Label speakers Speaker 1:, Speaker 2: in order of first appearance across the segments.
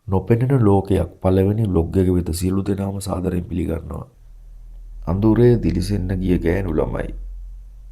Speaker 1: නොපෙනෙන ලෝකයක් පළවෙනි බ්ලොග් එක වෙත සියලු දෙනාම සාදරයෙන් පිළිගන්නවා. අඳුරේ දිලිසෙන්න ගිය ගෑනු ළමයි.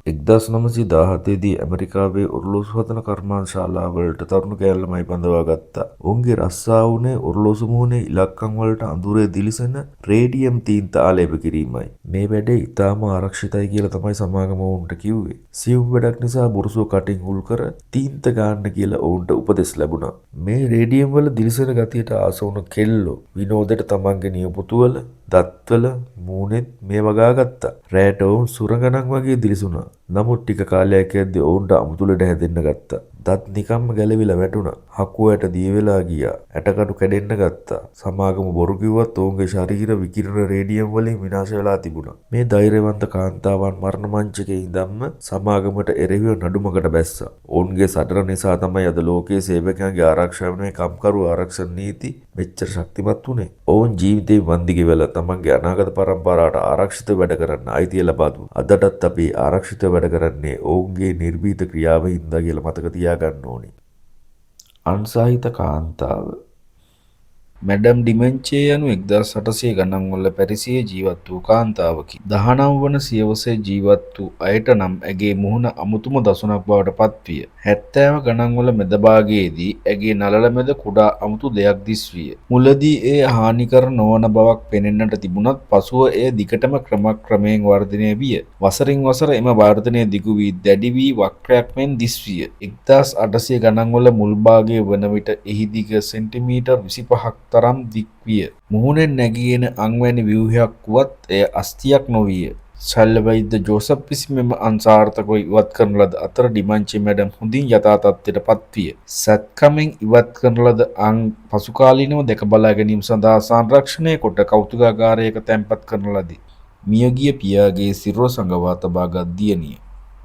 Speaker 1: 1917 දී ඇමරිකාවේ ඔරලෝසු හදන කර්මාන්තශාලාවලට තරුණ ගෑනු ළමයි බඳවා ගත්තා. ඔවුන්ගේ රස්සා වුණේ ඔරලෝසු මුහුණේ ඉලක්කම් වලට අඳුරේ දිලිසෙන රේඩියම් තීන්ත ආලේප කිරීමයි. මේ වැඩේ ඉතාම ආරක්ෂිතයි කියලා තමයි සමාගම ඔවුන්ට කිව්වේ. සියුම් වැඩක් නිසා බුරුසුව කටින් හුල් කර තීන්ත ගන්න කියලා ඔවුන්ට උපදෙස් ලැබුණා. මේ රේඩියම් වල දිලිසෙන ගතියට ආස වුණු කෙල්ලෝ විනෝදයට තමන්ගේ නියපොතුවල දත්වල මූණෙත් මේ වගා ගත්තා. රෑට ඔවුන් සුරඟණක් වගේ දිලිසුණා. නමුත් ටික කාලයක් යද්දී ඔවුන්ට අමුතු ලෙඩ හැදෙන්න ගත්තා. දත් නිකම්ම ගැලවිලා වැටුණා. හකුවට දිය වෙලා ගියා. ඇටකටු කැඩෙන්න ගත්තා. සමාගම බොරු කිව්වත් ඔවුන්ගේ ශරීර විකිරණ රේඩියම් වලින් විනාශ වෙලා තිබුණා. මේ ධෛර්යවන්ත කාන්තාවන් මරණ මංචකේ ඉඳන්ම සමාගමට එරෙහිව නඩුමකට බැස්සා. ඔවුන්ගේ සටන නිසා තමයි අද ලෝකයේ සේවකයන්ගේ ආරක්ෂාව වෙනුවෙන් කම්කරු ආරක්ෂණ නීති මෙච්චර ශක්තිමත් වුණේ. ඔවුන් ජීවිතේ වන්දි ගෙවලා තමන්ගේ අනාගත පරම්පරාවට ආරක්ෂිත වැඩ කරන්න අයිතිය ලබා දුන්නා. අදටත් අපි ආරක්ෂිත වැඩ කරන්නේ ඔවුන්ගේ නිර්භීත ක්‍රියාව හින්දා කියලා මතක තියාගන්න ඕනේ. අන්සාහිත කාන්තාව මැඩම් ඩිමෙන්චේ යනු 1800 ගණන් වල පැරිසියේ ජීවත් වූ කාන්තාවකි. 19 වන සියවසේ ජීවත් වූ අයට නම් ඇගේ මුහුණ අමුතුම දසුනක් බවට පත්විය. 70 ගණන් වල මැද භාගයේදී ඇගේ නළල මැද කුඩා අමුතු දෙයක් දිස්විය. මුලදී එය හානිකර නොවන බවක් පෙනෙන්නට තිබුණත් පසුව එය දිගටම ක්‍රමයෙන් වර්ධනය විය. වසරින් වසර එම වර්ධනය දිගු වී දැඩි වී වක්‍රයක් මෙන් දිස්විය. 1800 ගණන් වල මුල් භාගයේ වන විට එහි දිග සෙන්ටිමීටර් 25ක් තරම් දික් විය. මුහුණෙන් නැගී එන අංවැනි ව්‍යුහයක් වුවත් එය අස්තියක් නොවිය. ශල්‍ය වෛද්‍ය ජෝසප් විසින් මෙම අන්සාර්ථකව ඉවත් කරන ලද අතර ඩිමන්චි මැඩම් හොඳින් යථා තත්ත්වයට පත්විය. සැත්කමින් ඉවත් කරන ලද අං පසුකාලීනව දැක බලා ගැනීම සඳහා සංරක්ෂණය කොට කෞතුකාගාරයක තැන්පත් කරන ලදී. මියගිය පියාගේ සිරුර සඟවා තබාගත් දියණිය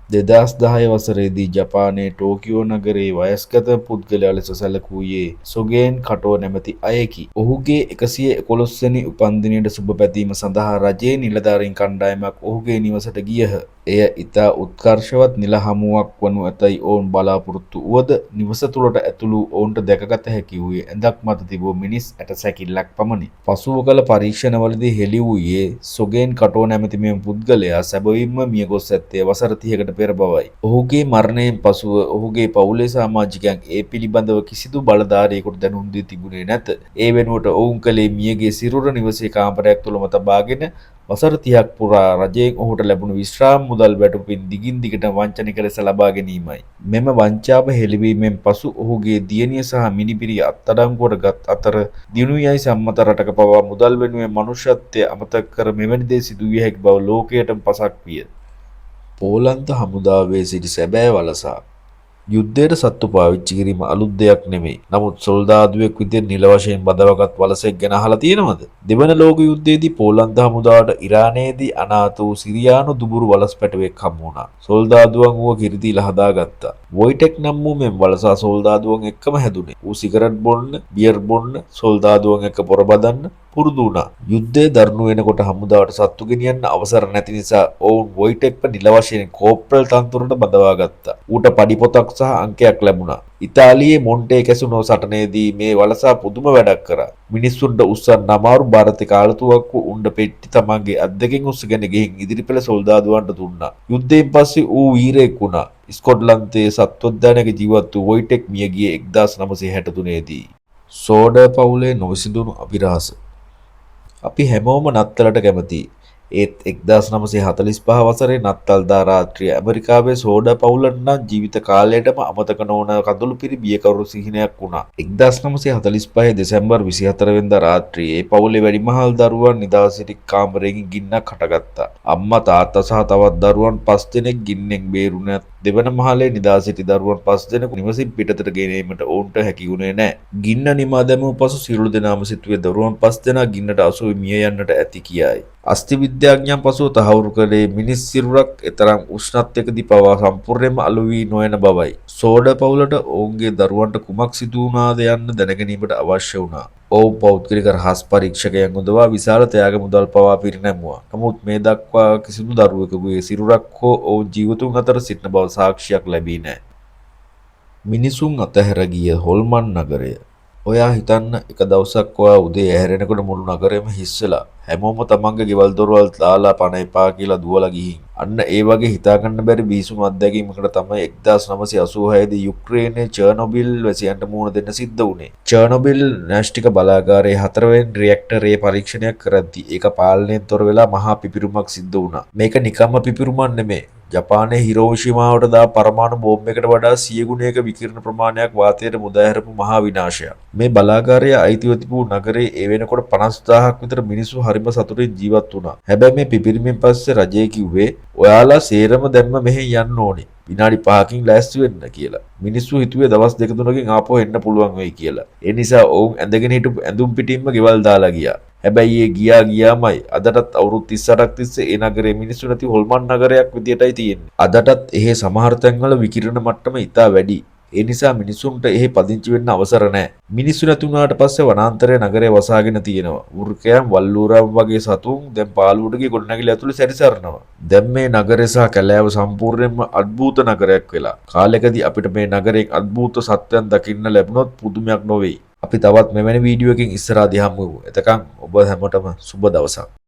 Speaker 1: 2010 වසරේදී ජපානයේ ටෝකියෝ නගරයේ වයස්ගත පුද්ගලයා ලෙස සැලකූයේ සොගෙන් කටෝ නැමැති අයෙකි. ඔහුගේ 111 වෙනි උපන්දිනයට සුබ පැතීම සඳහා රජයේ නිලධාරීන් කණ්ඩායමක් ඔහුගේ නිවසට ගියහ. එය ඉතා උත්කර්ෂවත් නිල හමුවක් වනු ඇතැයි ඔවුන් බලාපොරොත්තු වුවද නිවස තුළට ඇතුළු ඔවුන්ට දැකගත හැකි වූයේ ඇඳක් මත තිබූ මිනිස් ඇට සැකිල්ලක් පමණි. පසුව කළ පරීක්ෂණවලදී හෙළි වූයේ සොගෙන් කටෝ නැමැති මෙම පුද්ගලයා සැබවින්ම මියගොස් ඇත්තේ වසර 30කට පෙර බවයි. ඔහුගේ මරණයෙන් පසුව ඔහුගේ පවුලේ සමාජිකයන් ඒ පිළිබඳව කිසිදු බලධාරියෙකුට දැනුම් දී තිබුණේ නැත. ඒ වෙනුවට ඔවුන් කළේ මියගේ සිරුර නිවසේ කාමරයක් තුළම තබාගෙන වසර 30ක් පුරා රජයෙන් ඔහුට ලැබුණු විශ්‍රාම මුදල් වැටුපින් දිගින් දිගට වංචනික ලෙස ලබා ගැනීමයි. මෙම වංචාව හෙළිවීමෙන් පසු ඔහුගේ දියණිය සහ මිනිපිරිය අත්අඩංගුවට ගත් අතර දිනුයයි සම්මත රටක පවා මුදල් වෙනුවෙන් මනුෂ්‍යත්වය අමතක කර මෙවැනි දේ සිදුවිය හැකි බව ලෝකයටම පසක් විය. පෝලන්ත හමුදාවේ සිටි සැබෑ වලසා යුද්ධයට සත්තු පාවිච්චි කිරීම අලුත් දෙයක් නෙමෙයි. නමුත් සොල්දාදුවෙක් විදිහට නිල වශයෙන් බඳවාගත් වලසෙක් ගැන අහලා තියෙනවද? දෙවන ලෝක යුද්ධයේදී පෝලන්ත හමුදාවට ඉරානයේදී අනාථ වූ සිරියානු දුබුරු වලස් පැටවෙක් හමු වුණා. සොල්දාදුවන් ඌව කිරිදීලා හදාගත්තා. වොයිටෙක් නම් වූ මෙම වලසා සොල්දාදුවන් එක්කම හැදුනේ. ඌ සිගරට් බොන්න, බියර් බොන්න, සොල්දාදුවන් එක්ක පොර බදන්න පුරුදු වුණා. යුද්ධය දරුණු වෙනකොට හමුදාවට සත්තු ගෙනියන්න අවසර නැති නිසා ඔවුන් වොයිටෙක්ව නිල වශයෙන් කෝප්‍රල් තන්තුරට බඳවා ගත්තා. ඌට පඩි පොතක් සහ අංකයක් ලැබුණා. ඉතාලියේ මොන්ටේ කැසිනෝ සටනේදී මේ වලසා පුදුම වැඩක් කරා. මිනිස්සුන්ට උස්සන්න අමාරු ಭಾರತ කාලතුවක්කු උණ්ඩ පෙට්ටි තමන්ගේ අද්දකින් උස්සගෙන ගිහින් ඉදිරිපෙළ සොල්දාදුවන්ට දුන්නා. යුද්ධයෙන් පස්සේ ඌ වීරයෙක් වුණා. ස්කොට්ලන්තයේ සත්වොද්‍යානයක ජීවත් වූ වොයිටෙක් මිය ගියේ 1963 දී. සෝඩර් පවුලේ නොවිසඳුණු අභිරහස. අපි හැමෝම නත්තලට කැමතියි. ඒත් 1945 වසරේ නත්තල්දා රාත්‍රිය ඇමරිකාවේ සෝඩර් පවුලට නම් ජීවිත කාලයටම අමතක නොවන කඳුළු පිරි බියකරු සිහිනයක් වුණා. 1945 දෙසැම්බර් 24 වෙනිදා රාත්‍රියේ පවුලේ වැඩිමහල් දරුවන් නිදා සිටි කාමරයකින් ගින්නක් හටගත්තා. අම්මා තාත්තා සහ තවත් දරුවන් 5 දෙනෙක් ගින්නෙන් බේරුණත් දෙවන මහලේ නිදා සිටි දරුවන් 5 දෙනෙකු නිවසින් පිටතට ගෙනීමට ඔවුන්ට හැකි වුණේ නැහැ. ගින්න නිමා දැමූ පසු සියලු දෙනාම සිතුවේ දරුවන් 5 දෙනා ගින්නට අසු මිය යන්නට ඇති කියයි. අස්ථි විද්‍යාඥයන් පසුව තහවුරු කළේ මිනිස් සිරුරක් එතරම් උෂ්ණත්වයකදී පවා සම්පූර්ණයෙන්ම අලු වී නොයන බවයි. සෝඩර් පවුලට ඔවුන්ගේ දරුවන්ට කුමක් සිදු වුණාද යන්න දැනගැනීමට අවශ්‍ය වුණා. ඔවුන් පෞද්ගලික රහස් පරීක්ෂකයන් යොදවා විශාල ත්‍යාග මුදල් පවා පිරිනැමුවා. නමුත් මේ දක්වා කිසිදු දරුවෙකුගේ සිරුරක් හෝ ඔවුන් ජීවතුන් අතර සිටින බව සාක්ෂියක් ලැබී නැහැ. මිනිසුන් අතහැර ගිය හොල්මන් නගරය. ඔයා හිතන්න එක දවසක් ඔයා උදේ ඇහැරෙනකොට මුළු නගරෙම හිස් වෙලා හැමෝම තමන්ගේ ගෙවල් දොරවල් දාලා පණ එපා කියලා දුවලා ගිහින් අන්න ඒ වගේ හිතා ගන්න බැරි බීසුණු අත්දැකීමකට තමයි 1986 දී යුක්‍රේනයේ චර්නොබිල් වැසියන්ට මුහුණ දෙන්න සිද්ධ වුණේ. චර්නොබිල් න්‍යෂ්ටික බලාගාරයේ 4 වෙනි රියැක්ටරයේ පරීක්ෂණයක් කරද්දී ඒක පාලනයෙන් තොර වෙලා මහා පිපිරුමක් සිද්ධ වුණා. මේක නිකම්ම පිපිරුමක් නෙමෙයි. ජපානයේ හිරෝෂිමාවට දා පරමාණු බෝම්බයකට වඩා 100 ගුණයක විකිරණ ප්‍රමාණයක් වාතයට මුදා හැරපු මහා විනාශයක්. මේ බලාගාරය අයිතිව තිබූ නගරේ ඒ වෙනකොට 50000ක් විතර මිනිස්සු හරිම සතුටින් ජීවත් වුණා. හැබැයි මේ පිපිරීමෙන් පස්සේ රජය කිව්වේ ඔයාලා සේරම දැම්ම මෙහෙන් යන්න ඕනේ. විනාඩි 5කින් ලෑස්ති වෙන්න කියලා. මිනිස්සු හිතුවේ දවස් 2-3කින් ආපහු එන්න පුළුවන් වෙයි කියලා. ඒ නිසා ඔවුන් ඇඳගෙන හිටපු ඇඳුම් පිටින්ම ගෙවල් දාලා ගියා. හැබැයි ඒ ගියාමයි අදටත් අවුරුදු 38ක් තිස්සේ ඒ නගරේ මිනිස්සු නැති හොල්මන් නගරයක් විදියටයි තියෙන්නේ. අදටත් එහි සමහර තැන්වල විකිරණ මට්ටම ඉතා වැඩි. ඒ නිසා මිනිසුන්ට එහි පදිංචි වෙන්න අවසර නැහැ. මිනිස්සු නැති වුණාට පස්සේ වනාන්තරයේ නගරය වසාගෙන තියෙනවා. වෘකයන් වල්ලූරන් වගේ සතුන් දැන් පාළුවට ගිය ගොඩනැගිලි ඇතුලේ සැරිසරනවා. දැන් මේ නගරය සහ කැලෑව සම්පූර්ණයෙන්ම අద్භූත නගරයක් වෙලා. කාලෙකදී අපිට මේ නගරයෙන් අద్භූත සත්‍යයන් දකින්න ලැබුණොත් පුදුමයක් නොවේයි. අපි තවත් මෙවැනි වීඩියෝ එකකින් ඉස්සරහදී හමු වෙමු. එතකන් ඔබ හැමෝටම සුබ දවසක්.